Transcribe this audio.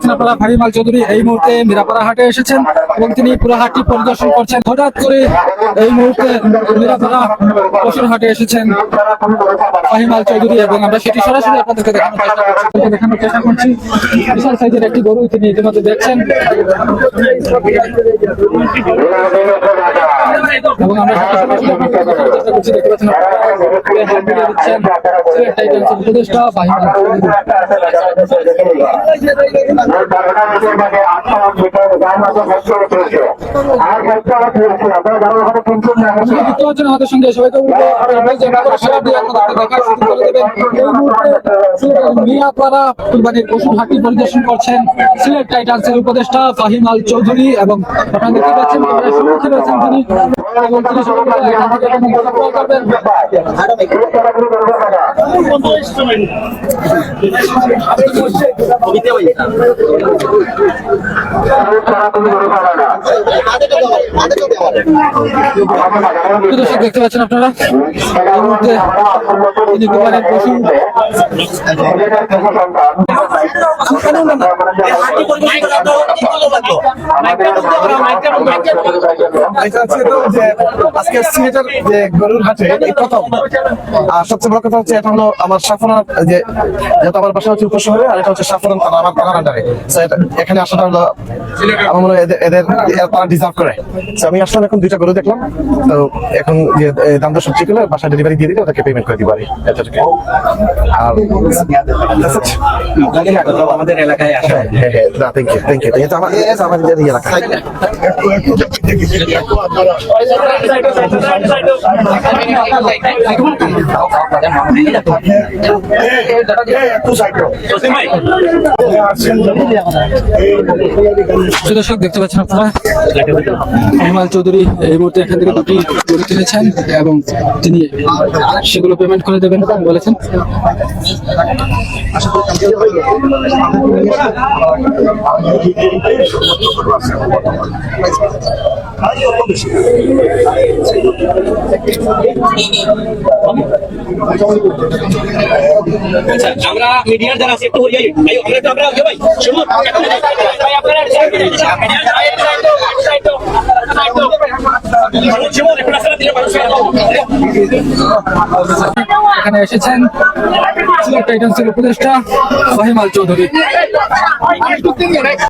পাচ্ছেন আপনারা, ফাহিমাল চৌধুরী এই মুহূর্তে মিরাপাড়া হাটে এসেছেন এবং তিনি পুরো হাটটি পরিদর্শন করছেন। হঠাৎ করে এই মুহূর্তে মিরাপাড়া পশুর হাটে এসেছেন ফাহিমাল চৌধুরী এবং আমরা সেটি সরাসরি আপনাদেরকে দেখানোর চেষ্টা করছি। বিশাল সাইজের একটি গরু তিনি ইতিমধ্যে দেখছেন এবং আমরা চেষ্টা করছি। দেখতে পাচ্ছেন উপদেষ্টা ফাহিমাল আমাদের সঙ্গে সবাইকে মিয়াপাড়া কুরবানির পশুর হাটটি পরিদর্শন করছেন সিলেট টাইটান্সের উপদেষ্টা ফাহিমাল চৌধুরী এবং আপনারা দেখতে পাচ্ছেন সম্মুখীন হয়েছেন তিনি এবং তিনি করবেন। দেখতে পাচ্ছেন আপনারা এই মুহূর্তে তিনি কুরবানির পশু আজকে সিলেটের যে গরুর হাটে এই প্রথম। আর সবচেয়ে বড় কথা হচ্ছে এটা হলো আমার সাফরান, যে যেহেতু আমার বাসা হচ্ছে উপশহরে, আর এটা হচ্ছে সাফরান থানা, আমার থানার আন্ডারে। এখানে আসাটা হলো আমার মনে হয় এদের তারা ডিজার্ভ করে। আমি আসলাম, এখন দুইটা গরু দেখলাম, তো এখন দাম দর সবজি গুলো বাসা ডেলিভারি দিয়ে দিলে ওদেরকে পেমেন্ট করে দিতে পারি। আর আমাদের এলাকায় আসা, থ্যাংক ইউ আমাদের এলাকায় দর্শক দেখতে পাচ্ছেন আপনারা ফাহিমাল চৌধুরী এই মুহূর্তে এখান থেকে দুটি গরু কিনেছেন এবং তিনি সেগুলো পেমেন্ট করে দেবেন বলেছেন। আমরা মিডিয়ার যারা আছে একটু হইয়াই আমরা ভাই শুনুন এখানে এসেছেন সিলেট টাইটান্সের উপদেষ্টা ফাহিমাল চৌধুরী।